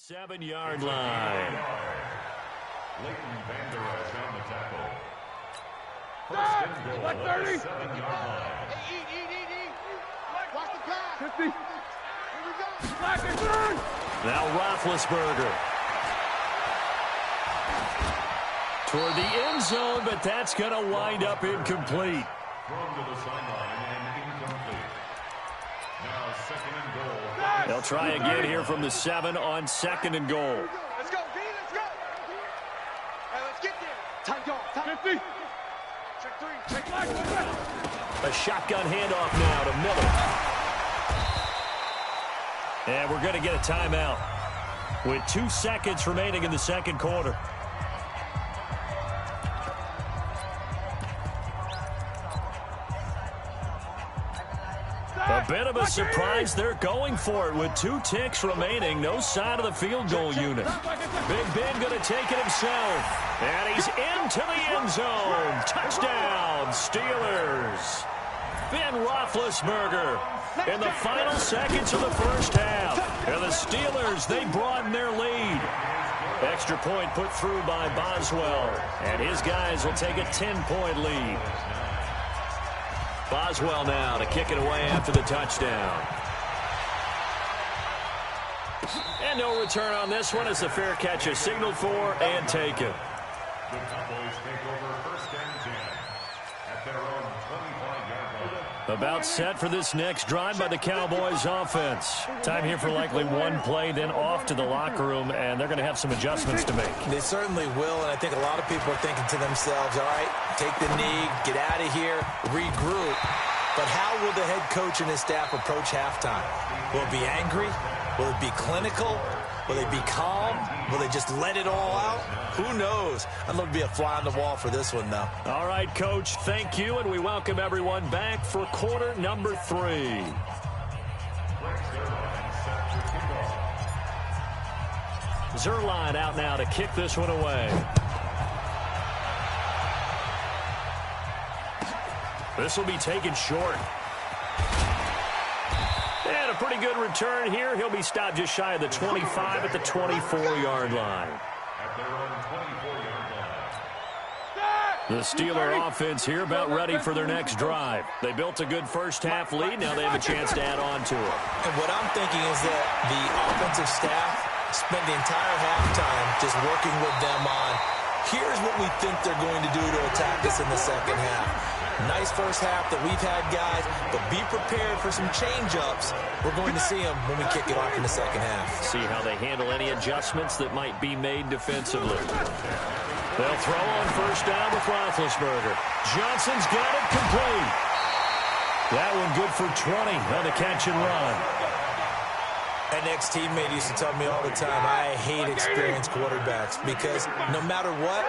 7-yard line. Leighton Vander Esch on the tackle. First and goal at the 7-yard line. Eat. Watch the pass. 50. Here we go. Now Roethlisberger. Toward the end zone, but that's going to wind up incomplete. Thrown to the sideline and incomplete. Now second and goal. They'll try again here from the 7 on 2nd and goal. Let's go, B, let's go. Hey, let's get there. Tight dog, tight. 50. Check 3, check 5. A shotgun handoff now to Miller. And we're going to get a timeout with 2 seconds remaining in the second quarter. A bit of a surprise. They're going for it with 2 ticks remaining. No sign of the field goal unit. Big Ben going to take it himself. And he's into the end zone. Touchdown, Steelers. Ben Roethlisberger in the final seconds of the first half. And the Steelers, they broaden their lead. Extra point put through by Bazzell. And his guys will take a 10-point lead. Bazzell now to kick it away after the touchdown. And no return on this one as the fair catch is signaled for and taken. The Cowboys take over first and 10 at their own 25-yard line. About set for this next drive by the Cowboys offense. Time here for likely one play, then off to the locker room, and they're going to have some adjustments to make. They certainly will, and I think a lot of people are thinking to themselves, all right, take the knee, get out of here, regroup. But how will the head coach and his staff approach halftime? Will it be angry? Will it be clinical? Will they be calm? Will they just let it all out? Who knows? I'd love to be a fly on the wall for this one, though. All right, Coach, thank you, and we welcome everyone back for quarter number 3. Zuerlein out now to kick this one away. This will be taken short. And a pretty good return here. He'll be stopped just shy of the 25 at the 24-yard line. At their own 24-yard line. The Steeler offense here about ready for their next drive. They built a good first-half lead. Now they have a chance to add on to it. And what I'm thinking is that the offensive staff spent the entire halftime just working with them on, here's what we think they're going to do to attack us in the second half. Nice first half that we've had, guys, but be prepared for some change-ups. We're going to see them when we kick it off in the second half. See how they handle any adjustments that might be made defensively. They'll throw on first down with Roethlisberger. Johnson's got it complete. That one good for 20 on the catch and run. An ex-teammate used to tell me all the time, I hate experienced quarterbacks because no matter what,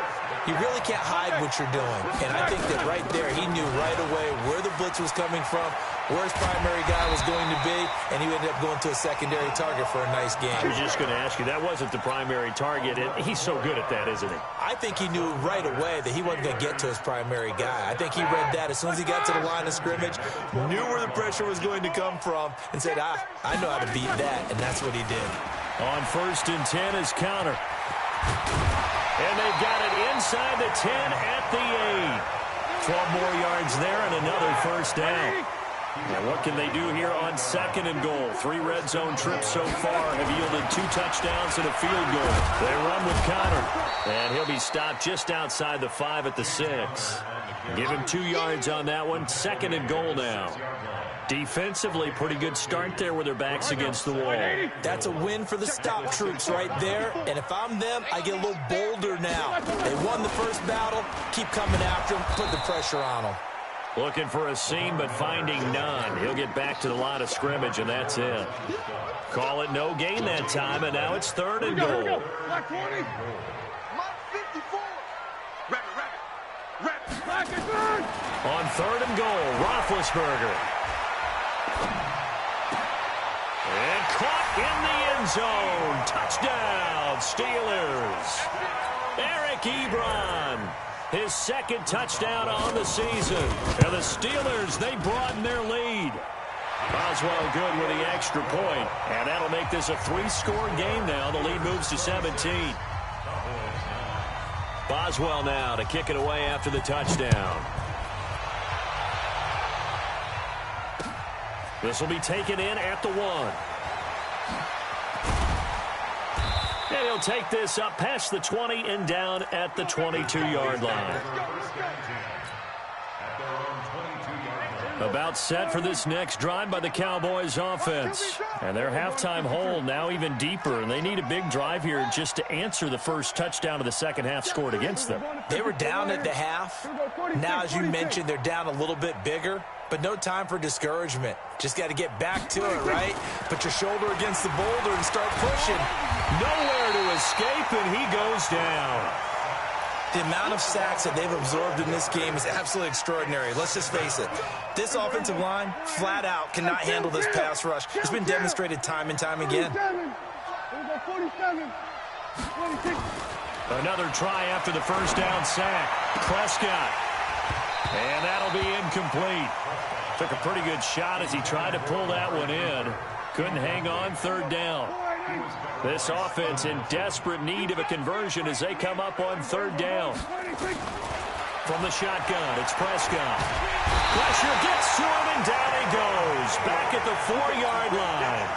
you really can't hide what you're doing. And I think that right there, he knew right away where the blitz was coming from, where his primary guy was going to be, and he ended up going to a secondary target for a nice game. I was just going to ask you, that wasn't the primary target. He's so good at that, isn't he? I think he knew right away that he wasn't going to get to his primary guy. I think he read that as soon as he got to the line of scrimmage, knew where the pressure was going to come from, and said, I know how to beat that, and that's what he did. On first and 10 is counter. And they've got it inside the 10 at the 8. 12 more yards there and another first down. Now what can they do here on second and goal? 3 red zone trips so far have yielded 2 touchdowns and a field goal. They run with Connor, and he'll be stopped just outside the 5 at the 6. Give him 2 yards on that one. Second and goal now. Defensively, pretty good start there with their backs against the wall. That's a win for the stop troops right there. And if I'm them, I get a little bolder now. They won the first battle. Keep coming after them. Put the pressure on them. Looking for a seam, but finding none. He'll get back to the line of scrimmage, and that's it. Call it no gain that time, and now it's third and goal. Black 40. Mark 54. Rabbit. On third and goal, Roethlisberger. And caught in the end zone. Touchdown, Steelers. Eric Ebron. His second touchdown on the season. And the Steelers, they broaden their lead. Bazzell good with the extra point, and that'll make this a 3-score game now. The lead moves to 17. Bazzell now to kick it away after the touchdown. This will be taken in at the 1. And he'll take this up past the 20 and down at the 22-yard line. About set for this next drive by the Cowboys offense. And their halftime hole now even deeper, and they need a big drive here just to answer the first touchdown of the second half scored against them. They were down at the half. Now, as you mentioned, they're down a little bit bigger, but no time for discouragement. Just got to get back to it, right? Put your shoulder against the boulder and start pushing. Nowhere to escape, and he goes down. The amount of sacks that they've absorbed in this game is absolutely extraordinary. Let's just face it. This offensive line, flat out, cannot handle this pass rush. It's been demonstrated time and time again. Another try after the first down sack. Prescott. And that'll be incomplete. Took a pretty good shot as he tried to pull that one in. Couldn't hang on, third down. This offense in desperate need of a conversion as they come up on third down. From the shotgun, it's Prescott. Pressure gets to him, and down he goes. Back at the 4-yard line.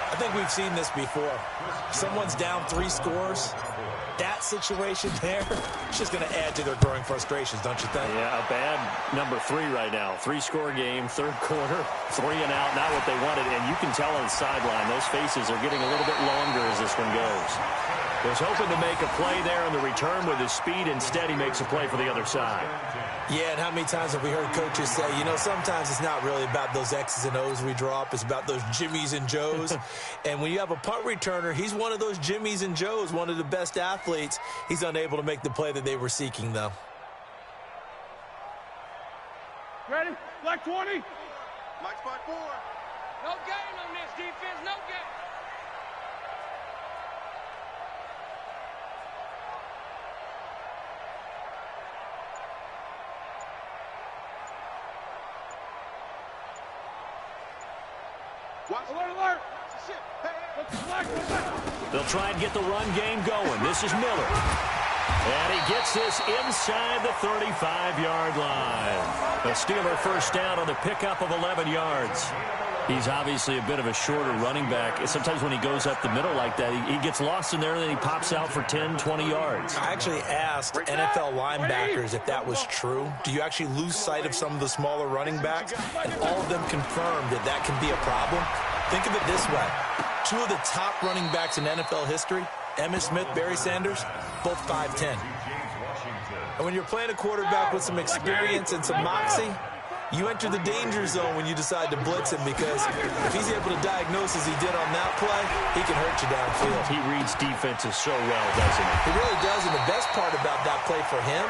I think we've seen this before. Someone's down 3 scores. That situation there, it's just going to add to their growing frustrations, don't you think? Yeah, a bad number 3 right now. 3-score game, third quarter, 3 and out, not what they wanted. And you can tell on the sideline, those faces are getting a little bit longer as this one goes. Was hoping to make a play there on the return with his speed. Instead, he makes a play for the other side. Yeah, and how many times have we heard coaches say, you know, sometimes it's not really about those X's and O's we drop. It's about those Jimmies and Joes. And when you have a punt returner, he's one of those Jimmies and Joes, one of the best athletes. He's unable to make the play that they were seeking, though. Ready? Black 20. Mike spot 4. No gain on this defense. No gain. Alert, alert! They'll try and get the run game going. This is Miller. And he gets this inside the 35-yard line. The Steeler first down on the pickup of 11 yards. He's obviously a bit of a shorter running back. Sometimes when he goes up the middle like that, he gets lost in there, and then he pops out for 10, 20 yards. I actually asked NFL linebackers if that was true. Do you actually lose sight of some of the smaller running backs? And all of them confirmed that that can be a problem. Think of it this way. 2 of the top running backs in NFL history, Emmitt Smith, Barry Sanders, both 5'10". And when you're playing a quarterback with some experience and some moxie, you enter the danger zone when you decide to blitz him, because if he's able to diagnose as he did on that play, he can hurt you downfield. He reads defenses so well, doesn't he? He really does, and the best part about that play for him,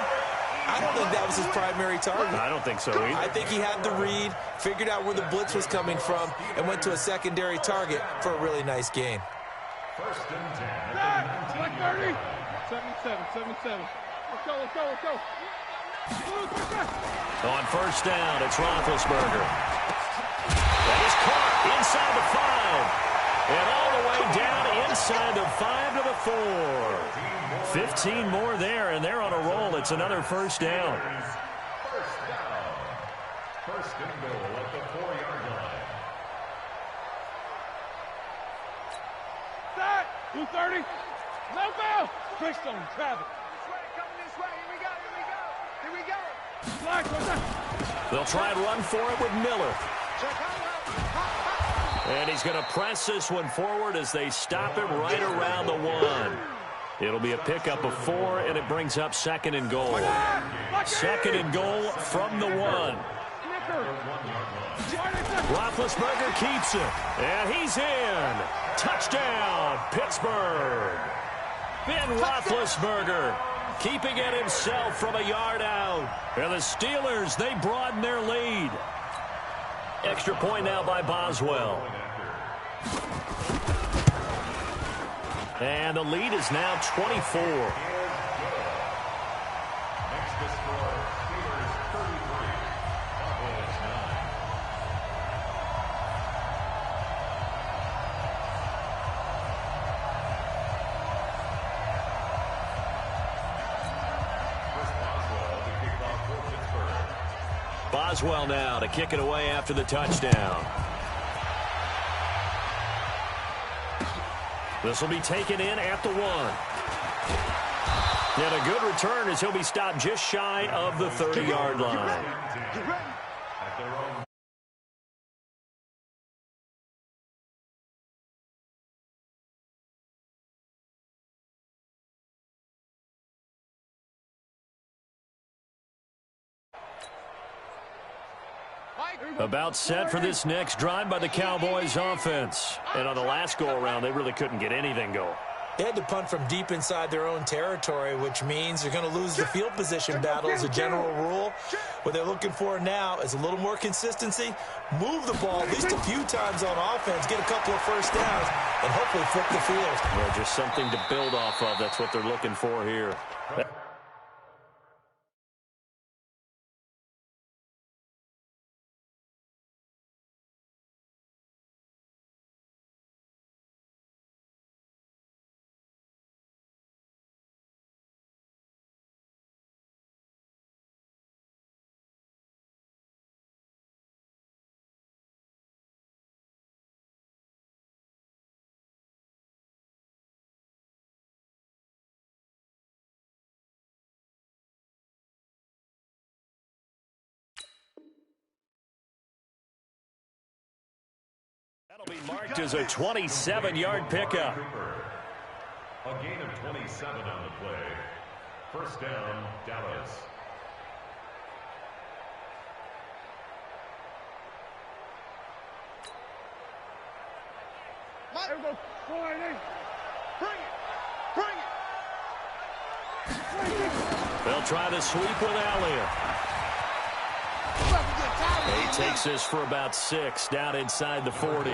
I don't think that was his primary target. I don't think so either. I think he had the read, figured out where the blitz was coming from, and went to a secondary target for a really nice gain. First and 10. Black 30. 77. Let's go, let's go, let's go. On first down, it's Roethlisberger. That is caught inside the 5. And all the way down inside the 5 to the 4. 15 more there, and they're on a roll. It's another first down. First and goal at the 4-yard line. Set. 230. No foul. Christone, Travis. Coming this way. Here we go. Here we go. Black, what's that? They'll try and run for it with Miller. And he's going to press this one forward as they stop him right around the 1. It'll be a pickup of 4, and it brings up second and goal. Second and goal from the 1. Roethlisberger keeps it, and he's in. Touchdown, Pittsburgh. Ben Roethlisberger keeping it himself from a yard out. And the Steelers, they broaden their lead. Extra point now by Bazzell. And the lead is now 24. Next to score, Steelers 33, Cowboys 9. Boswell now to kick it away after the touchdown. This will be taken in at the 1. And a good return as he'll be stopped just shy of the 30-yard line. About set for this next drive by the Cowboys offense. And on the last go-around, they really couldn't get anything going. They had to punt from deep inside their own territory, which means they're going to lose the field position battle as a general rule. What they're looking for now is a little more consistency, move the ball at least a few times on offense, get a couple of first downs, and hopefully flip the field. Yeah, just something to build off of. That's what they're looking for here. That'll be marked as a 27-yard pickup. A gain of 27 on the play. First down, Dallas. They'll try to sweep with Elliott. He takes this for about 6 down inside the 40.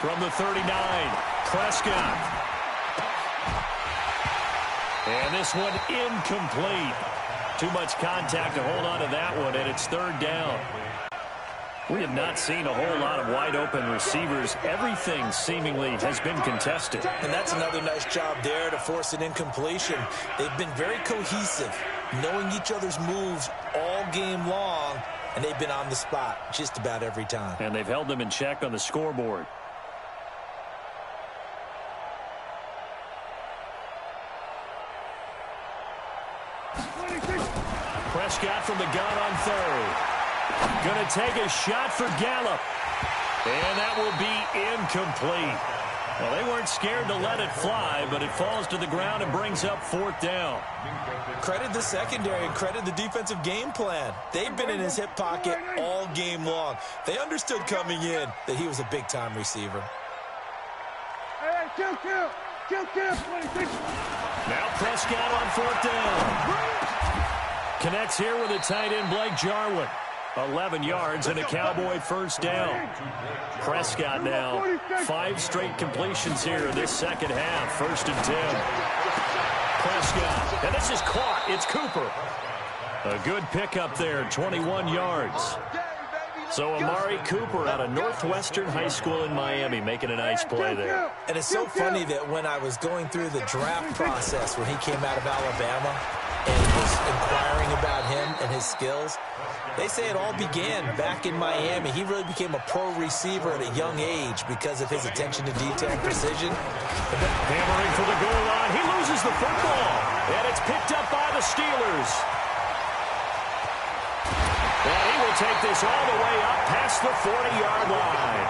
From the 39, Prescott. And this one incomplete. Too much contact to hold on to that one, and it's 3rd down. We have not seen a whole lot of wide-open receivers. Everything seemingly has been contested. And that's another nice job there to force an incompletion. They've been very cohesive, knowing each other's moves all game long, and they've been on the spot just about every time. And they've held them in check on the scoreboard. Prescott from the gun on 3rd. Going to take a shot for Gallup. And that will be incomplete. Well, they weren't scared to let it fly, but it falls to the ground and brings up 4th down. Credit the secondary and credit the defensive game plan. They've been in his hip pocket all game long. They understood coming in that he was a big-time receiver. Kill. Now Prescott on 4th down. Connects here with a tight end, Blake Jarwin. 11 yards and a Cowboy first down. Prescott now 5 straight completions here in this second half. 1st and 10. Prescott, and this is caught. It's Cooper. A good pickup there, 21 yards. So Amari Cooper out of Northwestern High School in Miami making a nice play there. And it's so funny that when I was going through the draft process when he came out of Alabama and was inquiring about him and his skills, they say it all began back in Miami. He really became a pro receiver at a young age because of his attention to detail and precision. Hammering for the goal line. He loses the football. And it's picked up by the Steelers. And he will take this all the way up past the 40-yard line.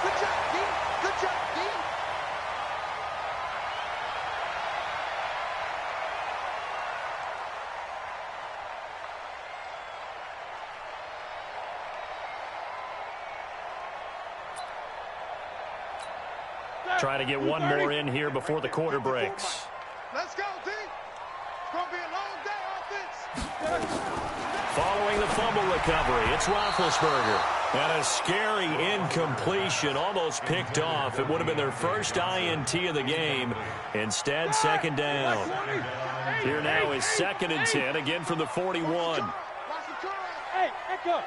Good job, Dean. Good job, Dean. Try to get one more in here before the quarter breaks. Let's go, Dean. It's going to be a long day offense. Following the fumble recovery, it's Roethlisberger. And a scary incompletion, almost picked off. It would have been their first INT of the game. Instead, 2nd down. Here now is 2nd and 10, again from the 41. Hey, go.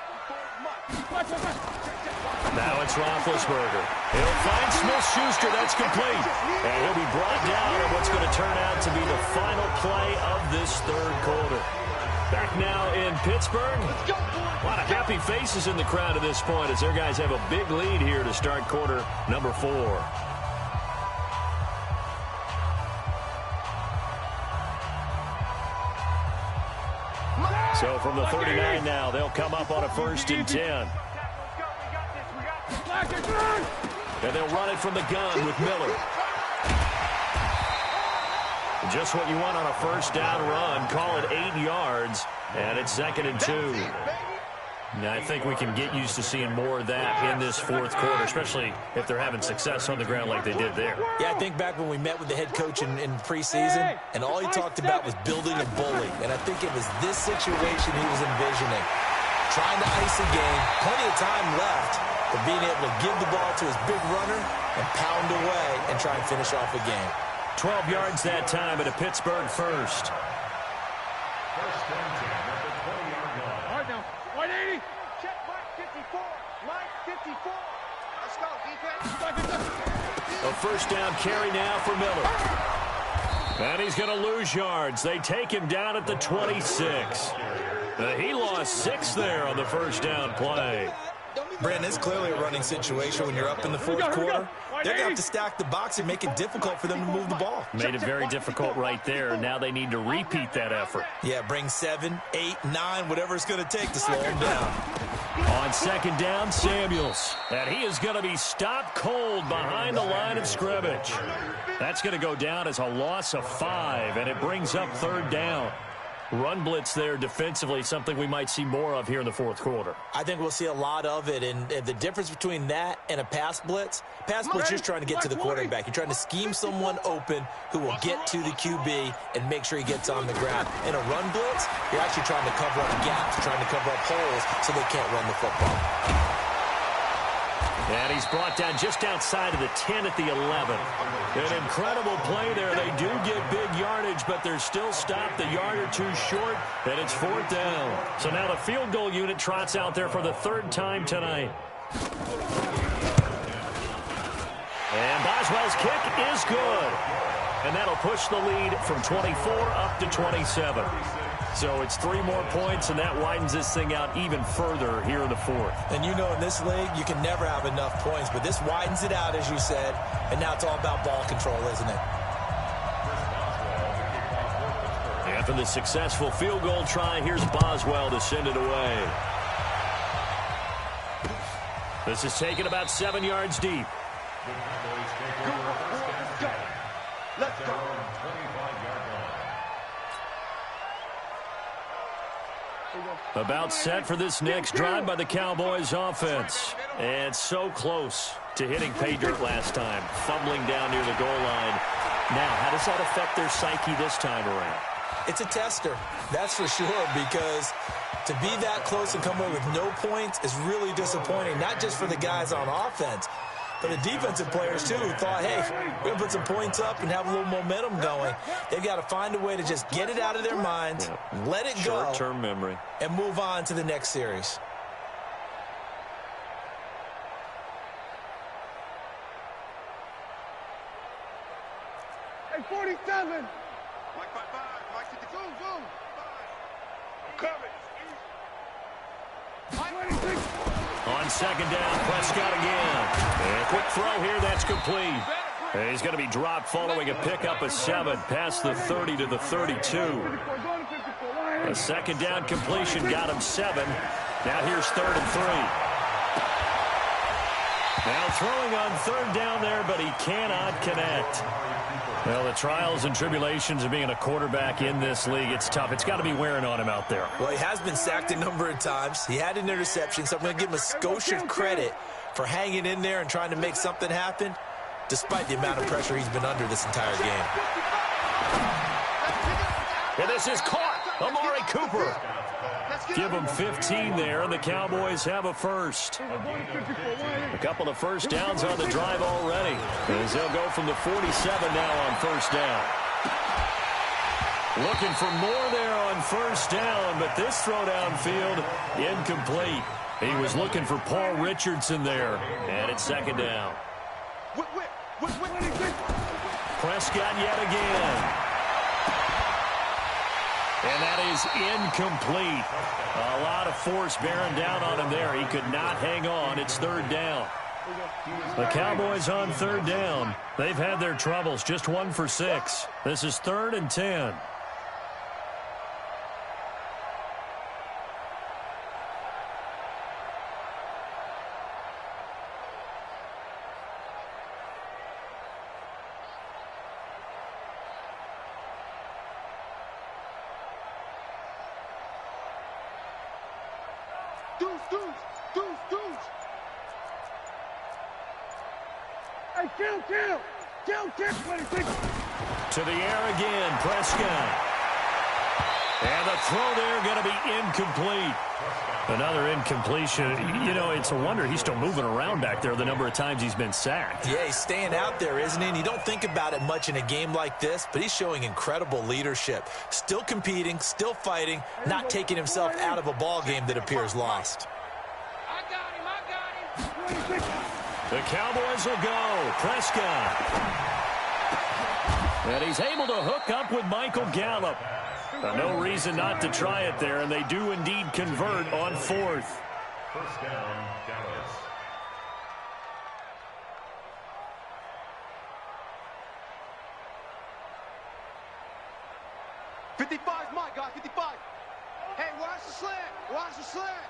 Now it's Roethlisberger. He'll find Smith-Schuster. That's complete. And he'll be brought down in what's going to turn out to be the final play of this third quarter. Back now in Pittsburgh. A lot of happy faces in the crowd at this point as their guys have a big lead here to start quarter number 4. So from the 39 now, they'll come up on a 1st and 10. And they'll run it from the gun with Miller. Just what you want on a 1st down run. Call it 8 yards. And it's 2nd and 2. Now, I think we can get used to seeing more of that in this 4th quarter, especially if they're having success on the ground like they did there. Yeah, I think back when we met with the head coach in preseason, and all he talked about was building a bully. And I think it was this situation he was envisioning. Trying to ice a game, plenty of time left, but being able to give the ball to his big runner and pound away and try and finish off a game. 12 yards that time at a Pittsburgh 1st. First and 10 at the 20-yard line. All right, now. 180. Check Mike 54. Mike 54. Let's go, defense. A 1st down carry now for Miller. And he's going to lose yards. They take him down at the 26. He lost 6 there on the 1st down play. Brandon, it's clearly a running situation when you're up in the 4th quarter. They're going to have to stack the box and make it difficult for them to move the ball. Made it very difficult right there. Now they need to repeat that effort. Yeah, bring 7, 8, 9, whatever it's going to take to slow them down. On 2nd down, Samuels. And he is going to be stopped cold behind the line of scrimmage. That's going to go down as a loss of 5, and it brings up 3rd down. Run blitz there defensively, something we might see more of here in the 4th quarter. I think we'll see a lot of it, and the difference between that and a pass blitz, you're just trying to get to the quarterback. You're trying to scheme someone open who will get to the QB and make sure he gets on the ground. In a run blitz, you're actually trying to cover up gaps, trying to cover up holes so they can't run the football. And he's brought down just outside of the 10 at the 11. An incredible play there. They do get big yardage, but they're still stopped a yard or 2 short, and it's 4th down. So now the field goal unit trots out there for the 3rd time tonight. And Boswell's kick is good. And that'll push the lead from 24 up to 27. So it's 3 more points, and that widens this thing out even further here in the 4th. And you know in this league, you can never have enough points, but this widens it out, as you said, and now it's all about ball control, isn't it? After the successful field goal try, here's Boswell to send it away. This is taken about 7 yards deep. Let's go. About set for this next drive by the Cowboys offense. And so close to hitting pay dirt last time, fumbling down near the goal line. Now, how does that affect their psyche this time around? It's a tester, that's for sure, because to be that close and come away with no points is really disappointing, not just for the guys on offense, but the defensive players, too, who thought, hey, we're going to put some points up and have a little momentum going. They've got to find a way to just get it out of their minds, let it go, short-term memory, and move on to the next series. Hey, 47. Mike 5, Mike 52. Zoom. I'm coming. 26. On 2nd down, Prescott again. And a quick throw here, that's complete. And he's going to be dropped following a pickup of 7 past the 30 to the 32. A 2nd down completion got him 7. Now here's 3rd and 3. Now throwing on 3rd down there, but he cannot connect. Well, the trials and tribulations of being a quarterback in this league, it's tough. It's got to be wearing on him out there. Well, he has been sacked a number of times. He had an interception, so I'm going to give him a skosh of credit for hanging in there and trying to make something happen, despite the amount of pressure he's been under this entire game. And this is caught. Amari Cooper. Give him 15 there, and the Cowboys have a first. A couple of first downs on the drive already, as they'll go from the 47 now on 1st down. Looking for more there on on first down, but this throw downfield incomplete. He was looking for Paul Richardson there, and it's second down. Prescott yet again. And that is incomplete. A lot of force bearing down on him there. He could not hang on. It's third down. The Cowboys on third down. They've had their troubles. Just 1 for 6. This is 3rd and 10. To the air again, Prescott. And the throw there going to be incomplete. Another incompletion. You know, it's a wonder he's still moving around back there the number of times he's been sacked. Yeah, he's staying out there, isn't he? And you don't think about it much in a game like this, but he's showing incredible leadership. Still competing, still fighting, not taking himself out of a ball game that appears lost. I got him. The Cowboys will go. Prescott. And he's able to hook up with Michael Gallup. No reason not to try it there, and they do indeed convert on 4th. First down, Dallas. '55's my guy, 55. Hey, watch the slant. Watch the slant.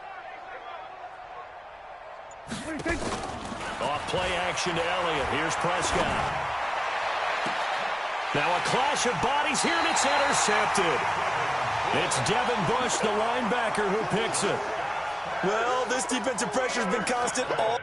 Off play action to Elliott. Here's Prescott. Now a clash of bodies here, and it's intercepted. It's Devin Bush, the linebacker, who picks it. Well, this defensive pressure has been constant all